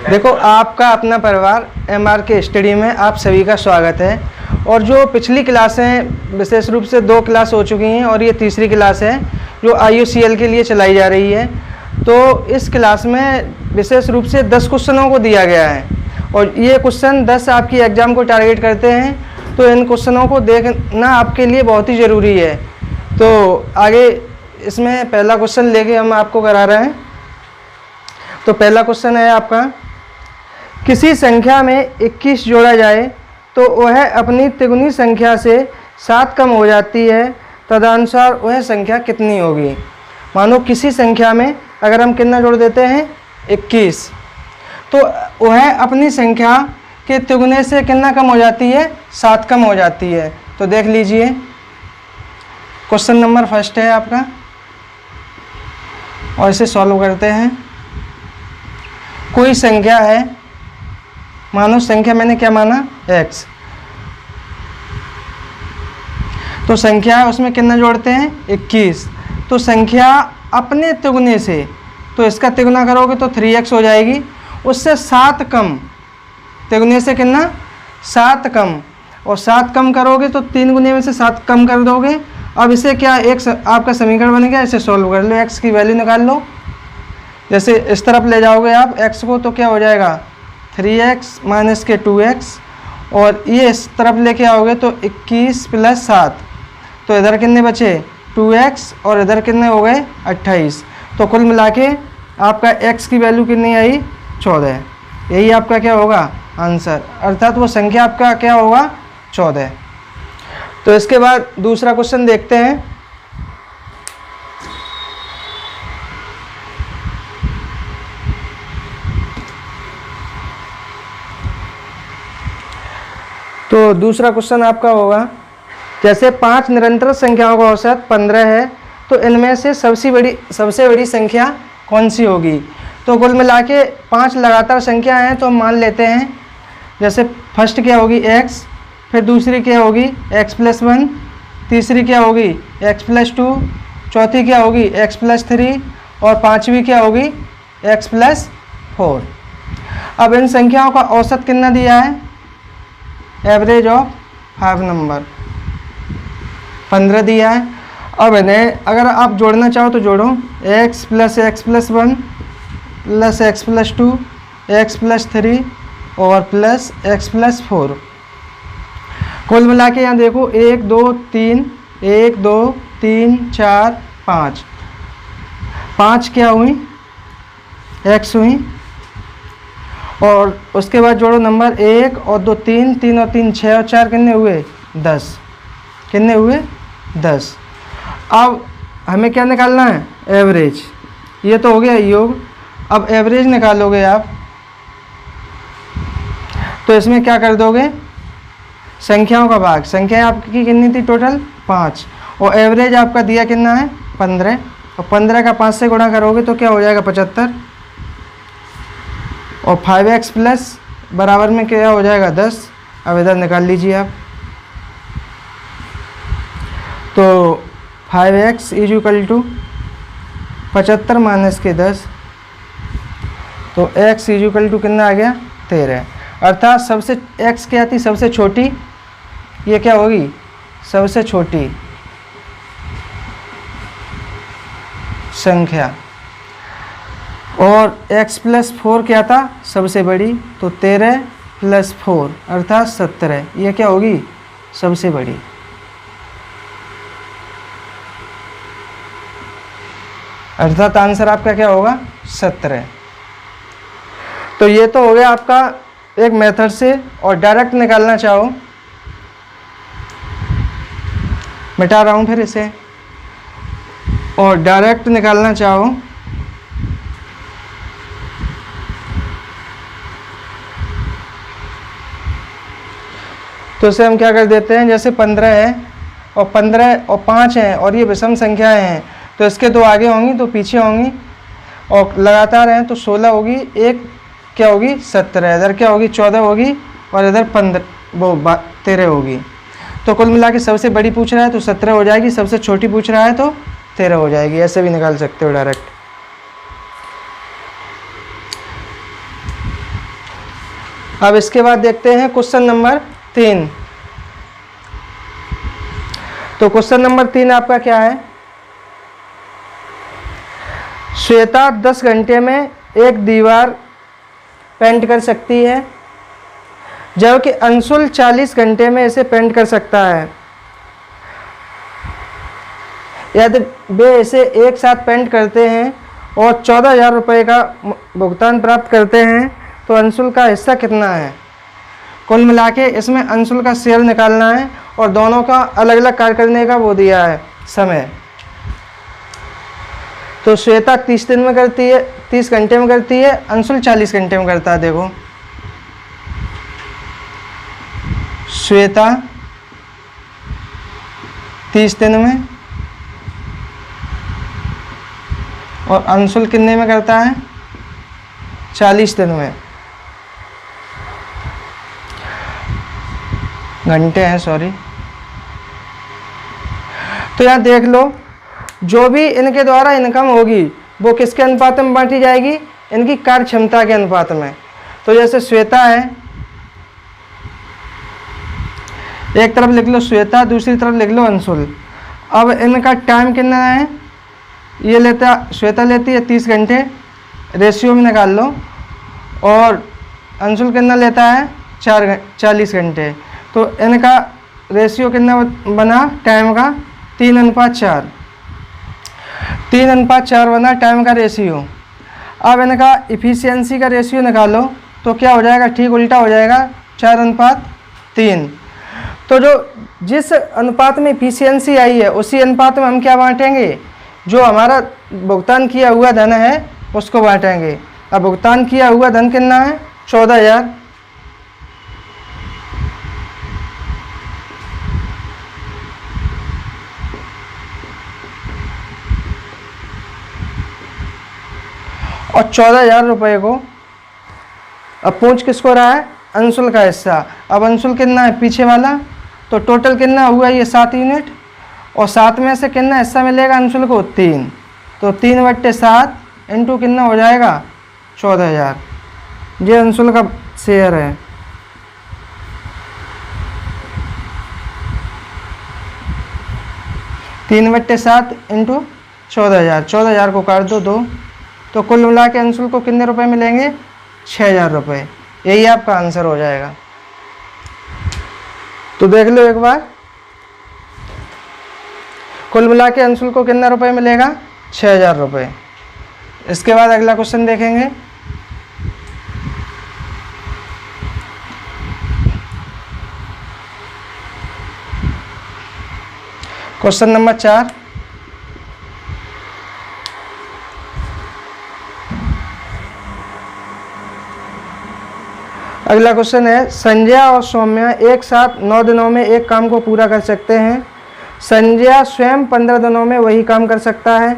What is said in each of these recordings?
देखो, आपका अपना परिवार MRK स्टडी में आप सभी का स्वागत है। और जो पिछली क्लासें विशेष रूप से 2 क्लास हो चुकी हैं और ये तीसरी क्लास है जो IUCL के लिए चलाई जा रही है। तो इस क्लास में विशेष रूप से 10 क्वेश्चनों को दिया गया है और ये क्वेश्चन 10 आपकी एग्ज़ाम को टारगेट करते हैं। तो इन क्वेश्चनों को देखना आपके लिए बहुत ही ज़रूरी है। तो आगे इसमें पहला क्वेश्चन लेके हम आपको करा रहे हैं। तो पहला क्वेश्चन है आपका, किसी संख्या में 21 जोड़ा जाए तो वह अपनी तिगुनी संख्या से 7 कम हो जाती है, तदनुसार वह संख्या कितनी होगी। मानो किसी संख्या में अगर हम कितना जोड़ देते हैं 21, तो वह अपनी संख्या के तिगुने से कितना कम हो जाती है, 7 कम हो जाती है। तो देख लीजिए, क्वेश्चन नंबर फर्स्ट है आपका और इसे सॉल्व करते हैं। कोई संख्या है, मानो संख्या मैंने क्या माना x, तो संख्या है उसमें कितना जोड़ते हैं 21। तो संख्या अपने तिगुने से, तो इसका तिगुना करोगे तो 3x हो जाएगी, उससे 7 कम, तिगुने से कितना 7 कम, और 7 कम करोगे तो 3 गुने में से 7 कम कर दोगे। अब इसे क्या एक आपका समीकरण बन गया, इसे सॉल्व कर लो, x की वैल्यू निकाल लो। जैसे इस तरफ ले जाओगे आप x को तो क्या हो जाएगा 3x माइनस के 2x, और ये इस तरफ लेके आओगे तो 21 + 7, तो इधर कितने बचे 2x और इधर कितने हो गए 28। तो कुल मिला के आपका x की वैल्यू कितनी आई 14। यही आपका क्या होगा आंसर, अर्थात वो संख्या आपका क्या होगा 14। तो इसके बाद दूसरा क्वेश्चन देखते हैं। तो दूसरा क्वेश्चन आपका होगा, जैसे 5 निरंतर संख्याओं का औसत 15 है, तो इनमें से सबसे बड़ी संख्या कौन सी होगी। तो कुल मिला के 5 लगातार संख्या हैं, तो हम मान लेते हैं जैसे फर्स्ट क्या होगी x, फिर दूसरी क्या होगी x + 1, तीसरी क्या होगी x + 2, चौथी क्या होगी x + 3 और पांचवी क्या होगी x + 4। अब इन संख्याओं का औसत कितना दिया है, एवरेज ऑफ 5 नंबर 15 दिया है। अब इन्हें अगर आप जोड़ना चाहो तो जोड़ो, x + x + 1 + x + 2 x + 3 और + x + 4। कुल मिला के यहाँ देखो 1 2 3 1 2 3 4 5, 5 क्या हुई x हुई, और उसके बाद जोड़ो नंबर 1 और 2 3 3 और 3 6 और 4 कितने हुए 10, कितने हुए 10। अब हमें क्या निकालना है एवरेज, ये तो हो गया योग। अब एवरेज निकालोगे आप तो इसमें क्या कर दोगे, संख्याओं का भाग, संख्या आपकी कितनी थी टोटल 5, और एवरेज आपका दिया कितना है 15, और 15 का 5 से गुणा करोगे तो क्या हो जाएगा 75, और 5x प्लस बराबर में क्या हो जाएगा 10। अब इधर निकाल लीजिए आप, तो 5x = 75 माइनस के 10, तो x = कितना आ गया 13। अर्थात सबसे x क्या थी सबसे छोटी, ये क्या होगी सबसे छोटी संख्या, और x + 4 क्या था सबसे बड़ी, तो 13 + 4 अर्थात 17, ये क्या होगी सबसे बड़ी। अर्थात आंसर आपका क्या होगा 17। तो ये तो हो गया आपका एक मेथड से, और डायरेक्ट निकालना चाहो, मिटा रहा हूँ फिर इसे, और डायरेक्ट निकालना चाहो तो इसे हम क्या कर देते हैं, जैसे 15 है और 15 और 5 हैं और ये विषम संख्याएं हैं, तो इसके 2 आगे होंगी 2 पीछे होंगी, और लगातार हैं तो 16 होगी, एक क्या होगी 17, इधर क्या होगी 14 होगी, और इधर 13 होगी। तो कुल मिला के सबसे बड़ी पूछ रहा है तो 17 हो जाएगी, सबसे छोटी पूछ रहा है तो 13 हो जाएगी। ऐसे भी निकाल सकते हो डायरेक्ट। अब इसके बाद देखते हैं क्वेश्चन नंबर 3। तो क्वेश्चन नंबर 3 आपका क्या है? श्वेता 10 घंटे में एक दीवार पेंट कर सकती है, जबकि अंशुल 40 घंटे में इसे पेंट कर सकता है। यदि वे इसे एक साथ पेंट करते हैं और 14,000 रुपये का भुगतान प्राप्त करते हैं, तो अंशुल का हिस्सा कितना है? कुल मिला के इसमें अंशुल का शेयर निकालना है और दोनों का अलग अलग कार्य करने का वो दिया है समय। तो श्वेता 30 दिन में करती है, 30 घंटे में करती है, अंशुल 40 घंटे में करता है। देखो श्वेता 30 दिन में और अंशुल कितने में करता है? 40 दिन में। घंटे हैं, सॉरी। तो यहाँ देख लो, जो भी इनके द्वारा इनकम होगी वो किसके अनुपात में बांटी जाएगी? इनकी कार्य क्षमता के अनुपात में। तो जैसे श्वेता है, एक तरफ लिख लो श्वेता, दूसरी तरफ लिख लो अंशुल। अब इनका टाइम कितना है? ये लेता, श्वेता लेती है 30 घंटे, रेशियो में निकाल लो, और अंशुल कितना लेता है? 40 घंटे। तो इनका रेशियो कितना बना टाइम का? 3:4। 3:4 बना टाइम का रेशियो। अब इनका इफ़िशियंसी का रेशियो निकालो तो क्या हो जाएगा? ठीक उल्टा हो जाएगा, 4:3। तो जो जिस अनुपात में इफ़िशियंसी आई है उसी अनुपात में हम क्या बांटेंगे? जो हमारा भुगतान किया हुआ धन है उसको बांटेंगे। अब भुगतान किया हुआ धन कितना है? 14,000। और 14,000 रुपये को अब पूछ किसको रहा है? अंशुल का हिस्सा। अब अंशुल कितना है? पीछे वाला। तो टोटल कितना हुआ? ये 7 यूनिट, और 7 में से कितना हिस्सा मिलेगा अंशुल को? 3। तो 3/7 इंटू कितना हो जाएगा? 14,000। ये अंशुल का शेयर है। तीन बट्टे 7 इंटू 14,000। 14,000 को काट दो 2, तो कुल मिला के अंशुल को कितने रुपए मिलेंगे? 6,000 रुपये। यही आपका आंसर हो जाएगा। तो देख लो एक बार, कुल मिला के अंशुल को कितना रुपये मिलेगा? 6,000 रुपये। इसके बाद अगला क्वेश्चन देखेंगे। Question number 4। अगला क्वेश्चन है, संजय और सौम्या एक साथ 9 दिनों में एक काम को पूरा कर सकते हैं। संजय स्वयं 15 दिनों में वही काम कर सकता है।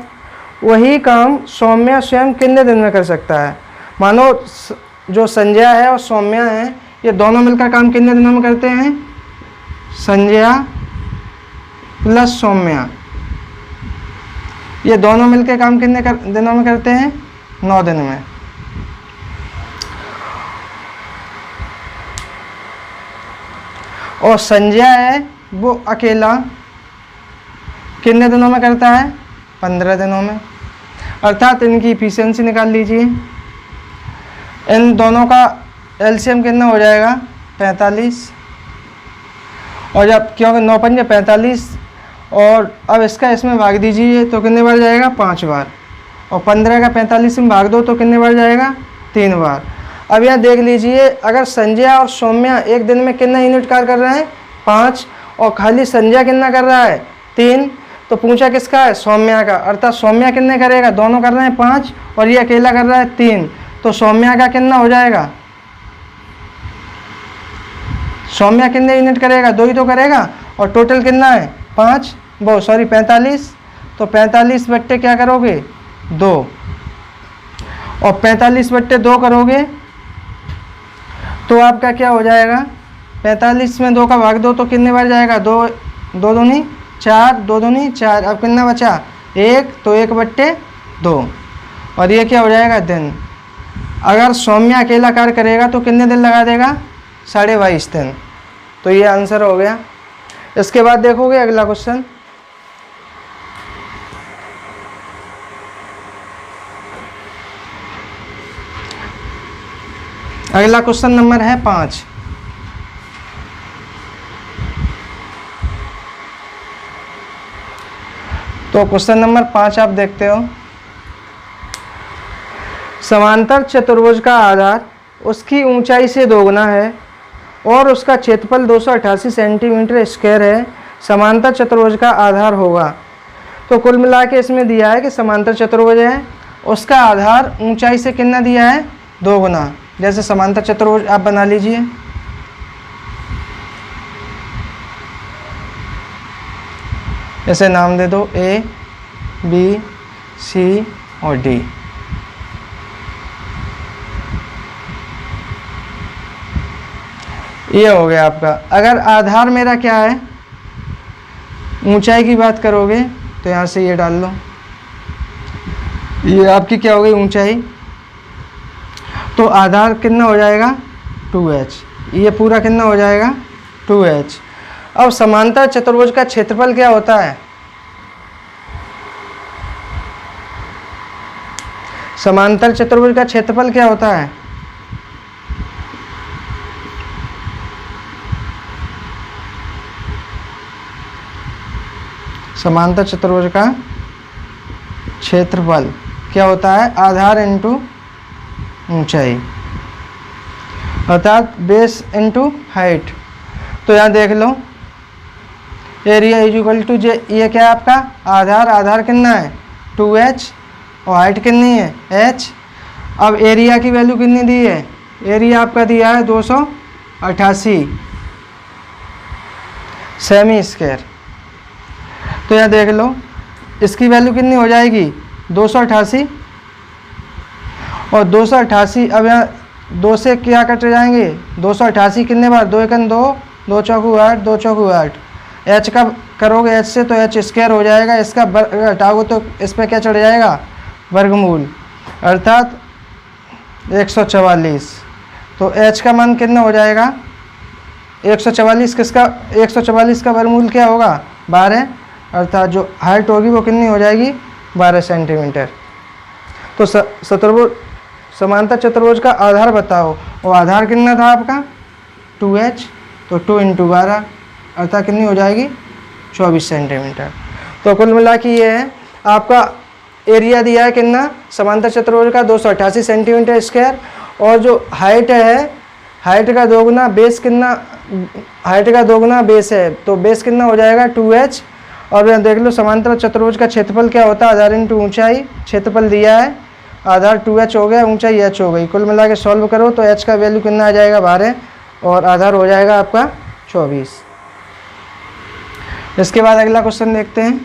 वही काम सौम्या स्वयं कितने दिन में कर सकता है? मानो जो संजय है और सौम्या है, ये दोनों मिलकर काम कितने दिनों में करते हैं? संजय प्लस सौम्या, ये दोनों मिलकर काम कितने दिनों में करते हैं? 9 दिन में। और संजय है वो अकेला कितने दिनों में करता है? 15 दिनों में। अर्थात इनकी इफिशियंसी निकाल लीजिए। इन दोनों का एलसीएम कितना हो जाएगा? 45। और जब क्योंकि 9 पंजे 45, और अब इसका इसमें भाग दीजिए तो कितने बार जाएगा? 5 बार। और 15 का 45 में भाग दो तो कितने बार जाएगा? 3 बार। अब यहाँ देख लीजिए, अगर संजय और सौम्या एक दिन में कितना यूनिट कार्य कर रहे हैं? 5, और खाली संजय कितना कर रहा है? 3। तो पूछा किसका है? सौम्या का। अर्थात सौम्या कितने करेगा? दोनों कर रहे हैं 5 और ये अकेला कर रहा है 3। तो सौम्या का कितना हो जाएगा? सौम्या कितने यूनिट करेगा? 2 ही तो करेगा। और टोटल कितना है? 5, 45। तो 45 बट्टे क्या करोगे? 2। और 45 बट्टे 2 करोगे तो आपका क्या हो जाएगा? 45 में 2 का भाग दो तो कितने बार जाएगा? 2 दूनी 4, 2 दूनी 4। अब कितना बचा? 1। तो 1/2। और ये क्या हो जाएगा? दिन। अगर सौम्य अकेला कार्य करेगा तो कितने दिन लगा देगा? 22.5 दिन। तो ये आंसर हो गया। इसके बाद देखोगे अगला क्वेश्चन, अगला क्वेश्चन नंबर है 5। तो क्वेश्चन नंबर 5 आप देखते हो, समांतर चतुर्भुज का आधार उसकी ऊंचाई से दोगुना है और उसका क्षेत्रफल 288 सेंटीमीटर स्क्वायर है, समांतर चतुर्भुज का आधार होगा। तो कुल मिला के इसमें दिया है कि समांतर चतुर्भुज है, उसका आधार ऊंचाई से कितना दिया है? दोगुना। जैसे समांतर चतुर्भुज आप बना लीजिए, ऐसे नाम दे दो ए, बी, सी और डी। ये हो गया आपका। अगर आधार मेरा क्या है, ऊंचाई की बात करोगे तो यहाँ से ये डाल लो, ये आपकी क्या हो गई? ऊंचाई। तो आधार कितना हो जाएगा? 2h। ये पूरा कितना हो जाएगा? 2h। अब समांतर चतुर्भुज का क्षेत्रफल क्या होता है? समांतर चतुर्भुज का क्षेत्रफल क्या होता है? समांतर चतुर्भुज का क्षेत्रफल क्या होता है? आधार इंटू ऊंचाई, अर्थात बेस इंटू हाइट। तो यहाँ देख लो, एरिया इज इक्वल टू जे, ये क्या है आपका? आधार। आधार कितना है? 2h और हाइट कितनी है? h। अब एरिया की वैल्यू कितनी दी है? एरिया आपका दिया है 288 सेमी स्क्वायर। तो यहाँ देख लो, इसकी वैल्यू कितनी हो जाएगी? 288 और 288। अब यहाँ 2 से क्या कट जाएंगे? 288 कितने बार? 2 एकन 2, 2 चौकू 8, 2 चौकू 8। h का करोगे h से तो h स्क्वायर हो जाएगा, इसका हटाओगे तो इस पर क्या चढ़ जाएगा? वर्गमूल, अर्थात 144। तो h का मान कितना हो जाएगा? 144। किसका? 144 का वर्गमूल क्या होगा? 12, अर्थात जो हाइट होगी वो कितनी हो जाएगी? 12 सेंटीमीटर। तो समांतर चतुर्भुज का आधार बताओ, और आधार कितना था आपका? 2h। तो 2 × 12 अर्थात कितनी हो जाएगी? 24 सेंटीमीटर। तो कुल मिला के ये है आपका एरिया दिया है कितना समांतर चतुर्भुज का? 288 सेंटीमीटर स्क्वायर। और जो हाइट है, हाइट का दोगुना बेस कितना? हाइट का दोगुना बेस है, तो बेस कितना हो जाएगा? 2h। और यहाँ देख लो, समांतर चतुर्भुज का क्षेत्रफल क्या होता है? आधार इंटू ऊंचाई। क्षेत्रफल दिया है, आधार 2h हो गया, ऊंचाई h हो गई। कुल मिला के सॉल्व करो तो h का वैल्यू कितना आ जाएगा? 12 और आधार हो जाएगा आपका 24। इसके बाद अगला क्वेश्चन देखते हैं।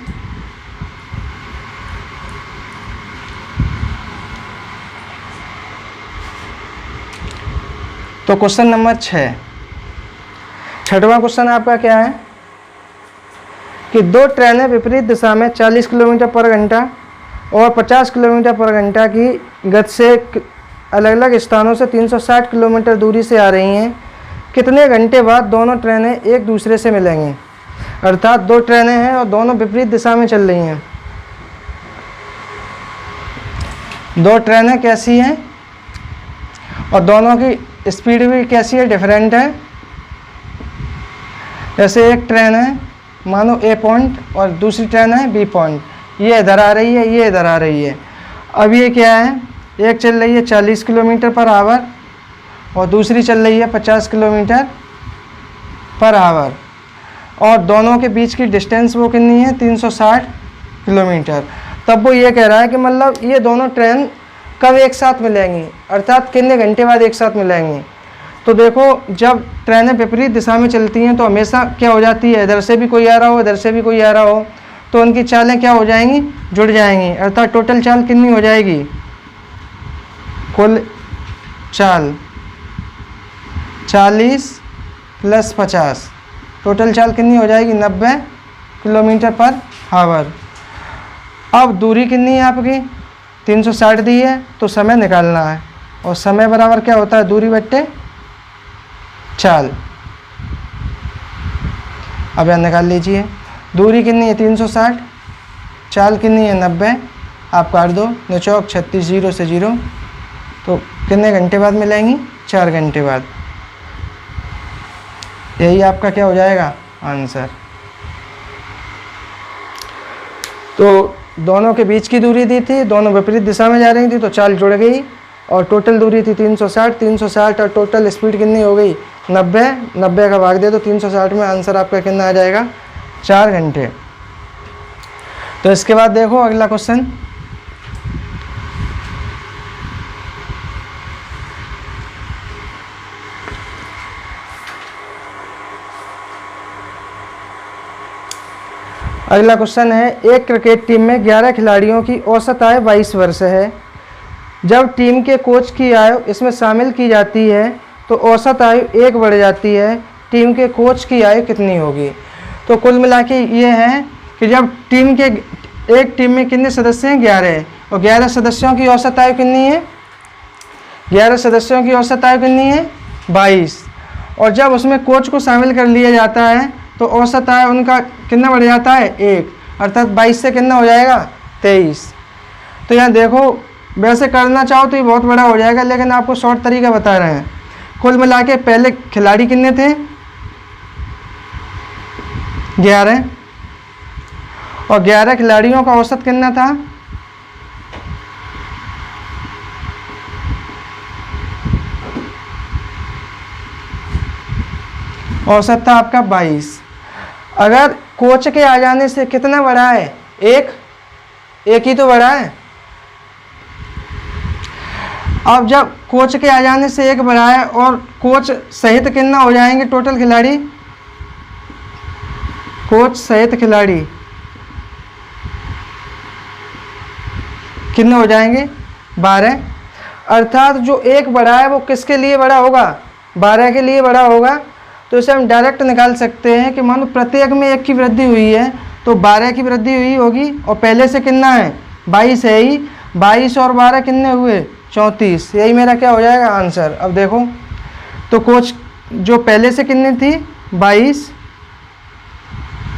तो क्वेश्चन नंबर 6, छठवां क्वेश्चन आपका क्या है कि 2 ट्रेनें विपरीत दिशा में 40 किलोमीटर पर घंटा और 50 किलोमीटर पर घंटा की गति से अलग अलग स्थानों से 360 किलोमीटर दूरी से आ रही हैं। कितने घंटे बाद दोनों ट्रेनें एक दूसरे से मिलेंगी? अर्थात 2 ट्रेनें हैं और दोनों विपरीत दिशा में चल रही हैं। 2 ट्रेनें कैसी हैं और दोनों की स्पीड भी कैसी है? डिफरेंट है। जैसे एक ट्रेन है मानो ए पॉइंट और दूसरी ट्रेन है बी पॉइंट, ये इधर आ रही है, ये इधर आ रही है। अब ये क्या है? एक चल रही है 40 किलोमीटर पर आवर और दूसरी चल रही है 50 किलोमीटर पर आवर, और दोनों के बीच की डिस्टेंस वो कितनी है? 360 किलोमीटर। तब वो ये कह रहा है कि मतलब ये दोनों ट्रेन कब एक साथ मिलेंगी, अर्थात कितने घंटे बाद एक साथ मिलेंगी। तो देखो, जब ट्रेनें विपरीत दिशा में चलती हैं तो हमेशा क्या हो जाती है? इधर से भी कोई आ रहा हो, इधर से भी कोई आ रहा हो, तो उनकी चालें क्या हो जाएंगी? जुड़ जाएंगी। अर्थात टोटल चाल कितनी हो जाएगी? कुल चाल 40 + 50, टोटल चाल कितनी हो जाएगी? 90 किलोमीटर पर आवर। अब दूरी कितनी है आपकी? 360 दी है, तो समय निकालना है। और समय बराबर क्या होता है, दूरी बट्टे चाल। अब यहाँ निकाल लीजिए, दूरी कितनी है 360, चाल कितनी है 90, आप काट दो, 9 चौक 36, 0 से 0, तो कितने घंटे बाद मिलेंगी, 4 घंटे बाद। यही आपका क्या हो जाएगा आंसर। तो दोनों के बीच की दूरी दी थी, दोनों विपरीत दिशा में जा रही थी, तो चाल जुड़ गई, और टोटल दूरी थी 360, 360 और टोटल स्पीड कितनी हो गई 90, 90 का भाग दे तो 360 में, आंसर आपका कितना आ जाएगा 4 घंटे। तो इसके बाद देखो अगला क्वेश्चन, अगला क्वेश्चन है, एक क्रिकेट टीम में 11 खिलाड़ियों की औसत आयु 22 वर्ष है। जब टीम के कोच की आयु इसमें शामिल की जाती है तो औसत आयु 1 बढ़ जाती है, टीम के कोच की आयु कितनी होगी। तो कुल मिला के ये है कि जब एक टीम में कितने सदस्य हैं, 11, और 11 सदस्यों की औसत आयु कितनी है, 11 सदस्यों की औसत आयु कितनी है 22, और जब उसमें कोच को शामिल कर लिया जाता है तो औसत आयु उनका कितना बढ़ जाता है 1, अर्थात 22 से कितना हो जाएगा 23। तो यहाँ देखो, वैसे करना चाहो तो ये बहुत बड़ा हो जाएगा, लेकिन आपको शॉर्ट तरीका बता रहे हैं। कुल मिला के पहले खिलाड़ी कितने थे 11, और 11 खिलाड़ियों का औसत कितना था, औसत था आपका 22। अगर कोच के आ जाने से कितना बढ़ा है, एक ही तो बढ़ा है। अब जब कोच के आ जाने से 1 बढ़ा है और कोच सहित कितना हो जाएंगे टोटल खिलाड़ी, कोच सहित खिलाड़ी कितने हो जाएंगे 12, अर्थात जो 1 बढ़ा है वो किसके लिए बड़ा होगा, 12 के लिए बड़ा होगा। तो इसे हम डायरेक्ट निकाल सकते हैं कि मानो प्रत्येक में 1 की वृद्धि हुई है तो 12 की वृद्धि हुई होगी, और पहले से कितना है 22 है ही, 22 और 12 कितने हुए 34, यही मेरा क्या हो जाएगा आंसर। अब देखो, तो कोच जो पहले से कितनी थी 22,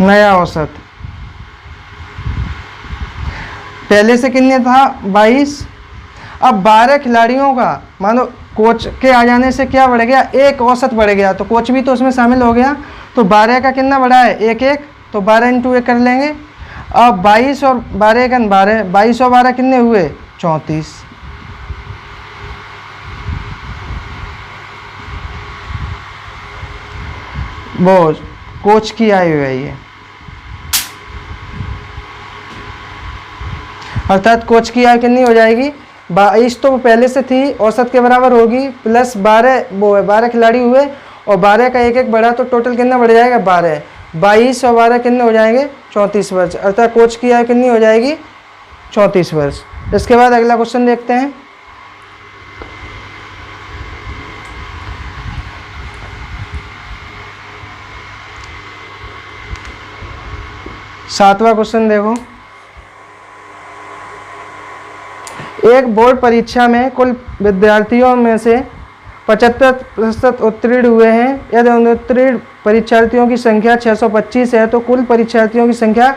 नया औसत पहले से कितने था 22, अब 12 खिलाड़ियों का मानो कोच के आ जाने से क्या बढ़ गया, 1 औसत बढ़ गया, तो कोच भी तो उसमें शामिल हो गया, तो 12 का कितना बढ़ा है 1, तो 12 × 1 कर लेंगे। अब 22 और 12 का 12, 22 और 12 कितने हुए 34। वो कोच की आयु है ये, अर्थात कोच की आयु कितनी हो जाएगी 22, तो वो पहले से थी, औसत के बराबर होगी, प्लस 12 वो है 12 खिलाड़ी हुए, और 12 का 1 बढ़ा तो टोटल कितना बढ़ जाएगा 12, 22 और 12 कितने हो जाएंगे 34 वर्ष, अर्थात कोच की आयु कितनी हो जाएगी 34 वर्ष। इसके बाद अगला क्वेश्चन देखते हैं, सातवां क्वेश्चन देखो, एक बोर्ड परीक्षा में कुल विद्यार्थियों में से 75% उत्तीर्ण हुए हैं। यदि अनुत्तीर्ण परीक्षार्थियों की संख्या 625 है तो कुल परीक्षार्थियों की संख्या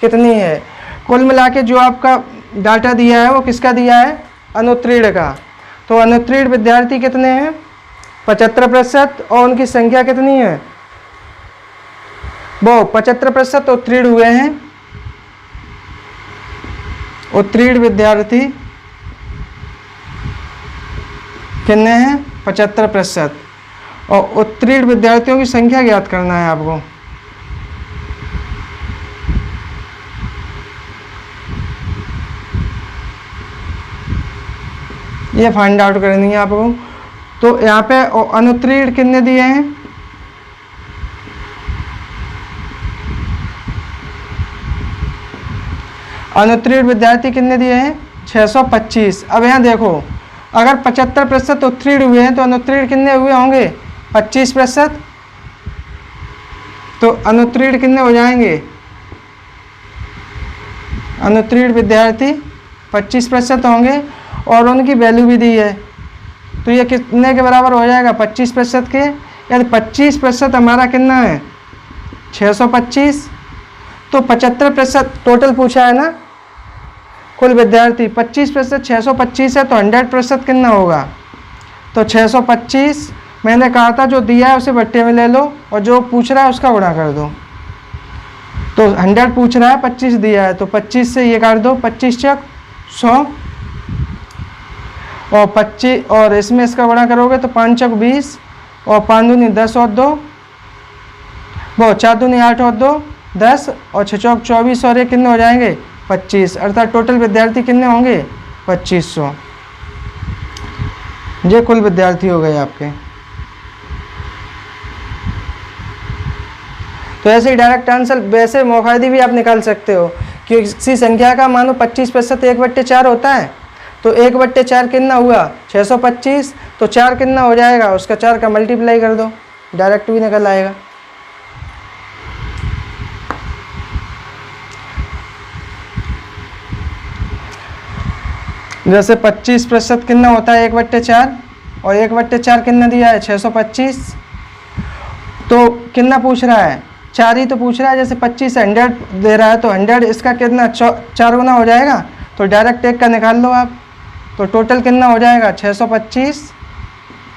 कितनी है। कुल मिला के जो आपका डाटा दिया है वो किसका दिया है, अनुत्तीर्ण का। तो अनुत्तीर्ण विद्यार्थी कितने हैं 75%, और उनकी संख्या कितनी है, वो 75% उत्तीर्ण हुए हैं। उत्तीर्ण विद्यार्थी कितने हैं 75%, और उत्तीर्ण विद्यार्थियों की संख्या ज्ञात करना है आपको। ये फाइंड आउट करनी है आपको। तो यहाँ पे अनुत्तीर्ण कितने दिए हैं, अनुत्तीर्ण विद्यार्थी कितने दिए हैं 625। अब यहाँ देखो, अगर 75% उत्तीर्ण हुए हैं तो अनुत्तीर्ण कितने हुए होंगे 25%, तो अनुत्तीर्ण कितने हो जाएंगे, अनुत्तीर्ण विद्यार्थी 25% होंगे, और उनकी वैल्यू भी दी है तो ये कितने के बराबर हो जाएगा? 25% के। यदि 25% हमारा कितना है? 625। तो 75% टोटल पूछा है ना कुल विद्यार्थी, 25% 625 है, तो 100% कितना होगा? तो 625 मैंने कहा था जो दिया है उसे बट्टे में ले लो और जो पूछ रहा है उसका गुणा कर दो। तो 100 पूछ रहा है, 25 दिया है, तो 25 से ये काट दो, 25 चक 100 और 25 और इसमें इसका गुणा करोगे तो 5 चक 20 और 5 दूनी 10 और 2 वो 4 दूनी 8 और 2 10 और 6 चौक 24 और ये कितने हो जाएंगे? 25। अर्थात टोटल विद्यार्थी कितने होंगे? 2500। ये कुल विद्यार्थी हो गए आपके। तो ऐसे ही डायरेक्ट आंसर वैसे मौखादी भी आप निकाल सकते हो कि किसी संख्या का मानो 25% 1/4 होता है, तो 1/4 कितना हुआ? 625। तो 4 कितना हो जाएगा? उसका 4 का मल्टीप्लाई कर दो, डायरेक्ट भी निकल आएगा। जैसे 25% कितना होता है? 1/4 और 1/4 कितना दिया है? 625। तो कितना पूछ रहा है? 4 ही तो पूछ रहा है। जैसे 25 100 दे रहा है तो 100 इसका कितना 4 गुना हो जाएगा, तो डायरेक्ट 1 का निकाल लो आप। तो टोटल कितना हो जाएगा? 625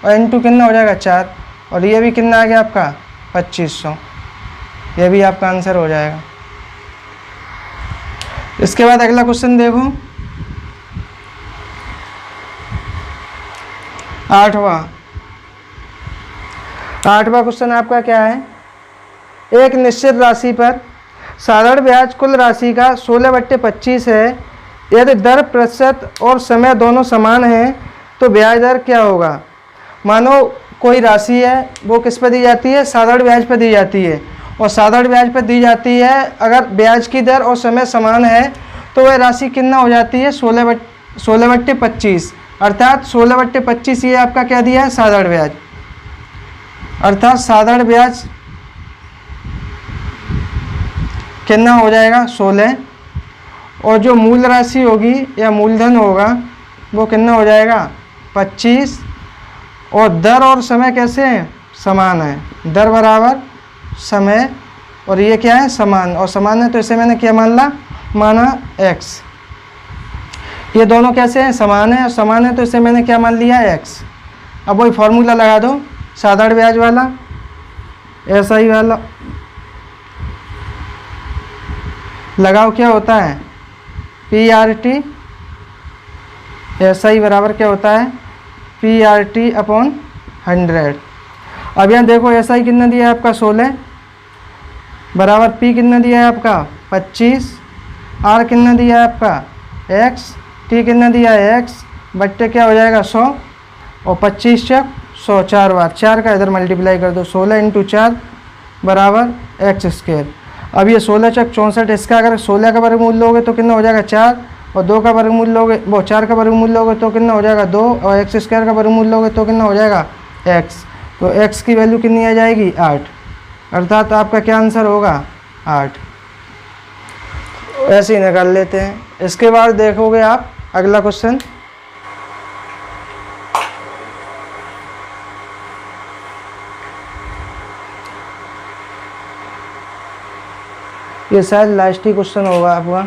और इनटू कितना हो जाएगा? 4 और ये भी कितना आ गया आपका? 2500। ये भी आपका आंसर हो जाएगा। इसके बाद अगला क्वेश्चन देखो, 8वां क्वेश्चन आपका क्या है? एक निश्चित राशि पर साधारण ब्याज कुल राशि का 16/25 है। यदि दर प्रतिशत और समय दोनों समान हैं तो ब्याज दर क्या होगा? मानो कोई राशि है, वो किस पर दी जाती है? साधारण ब्याज पर दी जाती है। और साधारण ब्याज पर दी जाती है, अगर ब्याज की दर और समय समान है तो वह राशि कितना हो जाती है? 16/25। अर्थात 16/25 ये आपका क्या दिया है? साधारण ब्याज। अर्थात साधारण ब्याज कितना हो जाएगा? 16। और जो मूल राशि होगी या मूलधन होगा वो कितना हो जाएगा? 25। और दर और समय कैसे हैं? समान है। दर बराबर समय और ये क्या है? समान। और समान है तो इसे मैंने क्या माना x। ये दोनों कैसे हैं? समान है। और समान है तो इसे मैंने क्या मान लिया? x। अब वही फॉर्मूला लगा दो साधारण ब्याज वाला, ऐसा ही वाला लगाओ। क्या होता है? PRT। ऐसा ही बराबर क्या होता है? PRT/100। अब यहाँ देखो ऐसा ही कितना दिया है आपका? 16 बराबर P कितना दिया है आपका? 25। R कितना दिया है आपका? X। T कितना दिया है? X बट्टे क्या हो जाएगा? 100 और 25 चक 100 4 बार, 4 का इधर मल्टीप्लाई कर दो। 16 × 4 बराबर x²। अब ये 16 चक 64, इसका अगर 16 का वर्गमूल लोगे तो कितना हो जाएगा? 4 और 2 का वर्गमूल लोगे, वो 4 का वर्गमूल लोगे तो कितना हो जाएगा? 2 और x² का वर्गमूल लोगे तो कितना हो जाएगा? x। तो x की वैल्यू कितनी आ जाएगी? 8। अर्थात आपका क्या आंसर होगा? 8। ऐसे ही निकाल लेते हैं। इसके बाद देखोगे आप अगला क्वेश्चन, ये शायद लास्ट ही क्वेश्चन होगा आपका।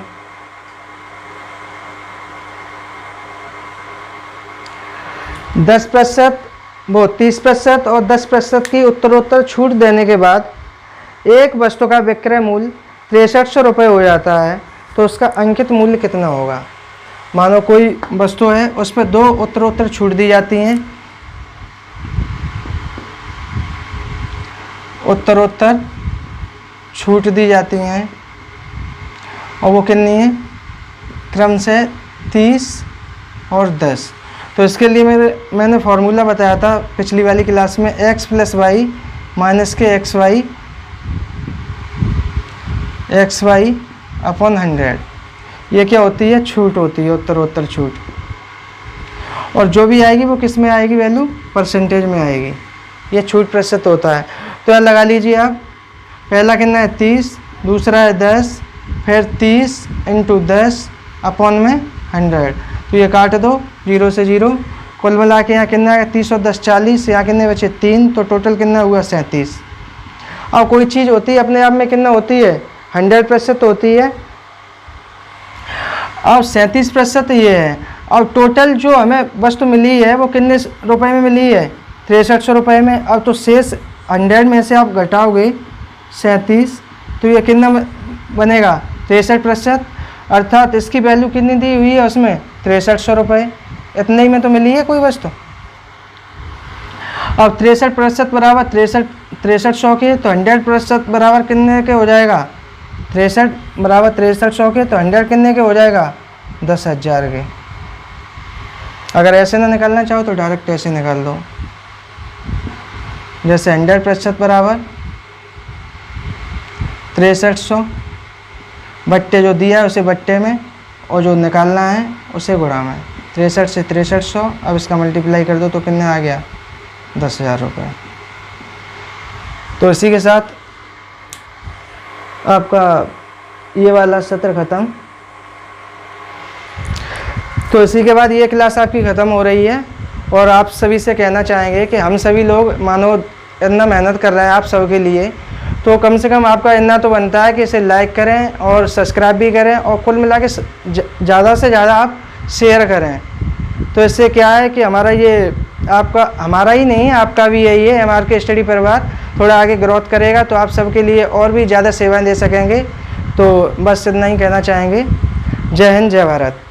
दस प्रतिशत वो 30% और 10% की उत्तरोत्तर छूट देने के बाद एक वस्तु का विक्रय मूल्य 6300 रुपये हो जाता है, तो उसका अंकित मूल्य कितना होगा? मानो कोई वस्तु है, उस पर 2 उत्तरोत्तर छूट दी जाती हैं। उत्तरोत्तर छूट दी जाती हैं और वो कितनी है? क्रम से 30 और 10। तो इसके लिए मैंने फार्मूला बताया था पिछली वाली क्लास में, x + y माइनस के xy/100। ये क्या होती है? छूट होती है, उत्तरोत्तर छूट। और जो भी आएगी वो किस में आएगी? वैल्यू परसेंटेज में आएगी। ये छूट प्रतिशत होता है। तो यहाँ लगा लीजिए आप, पहला कितना है? 30, दूसरा है 10, फिर 30 × 10 / 100। तो ये काट दो, 0 से 0, कुल मिला के यहाँ कितना है 30 और 10 40, यहाँ कितने बचे 3, तो टोटल कितना हुआ 37। और कोई चीज़ होती है अपने आप में कितना होती है 100% होती है, और 37% ये है। और टोटल जो हमें वस्तु मिली है वो कितने रुपए में मिली है 6300 रुपये में। अब तो शेष 100 में से आप घटाओगे 37, तो ये कितना बनेगा 63%, अर्थात इसकी वैल्यू कितनी दी हुई है उसमें 6300 रुपये। इतने ही में तो मिली है कोई वस्तु। अब 63% बराबर 6300 के, तो 100% बराबर कितने के हो जाएगा 63 बराबर 6300 के, तो 100 कितने के हो जाएगा 10,000 के। अगर ऐसे ना निकालना चाहो तो डायरेक्ट ऐसे निकाल दो, जैसे 100% बराबर 6300, बट्टे जो दिया है उसे बट्टे में, और जो निकालना है उसे गुणा में। 63 से 6300, अब इसका मल्टीप्लाई कर दो तो कितने आ गया 10,000 रुपये। तो इसी के साथ आपका ये वाला सत्र ख़त्म। तो इसी के बाद ये क्लास आपकी ख़त्म हो रही है, और आप सभी से कहना चाहेंगे कि हम सभी लोग मानो इतना मेहनत कर रहे हैं आप सबके लिए, तो कम से कम आपका इतना तो बनता है कि इसे लाइक करें और सब्सक्राइब भी करें, और कुल मिला के ज़्यादा से ज़्यादा आप शेयर करें। तो इससे क्या है कि हमारा ये आपका, हमारा ही नहीं आपका भी यही है, MRK स्टडी परिवार थोड़ा आगे ग्रोथ करेगा, तो आप सबके लिए और भी ज़्यादा सेवाएं दे सकेंगे। तो बस इतना ही कहना चाहेंगे। जय हिंद, जय भारत।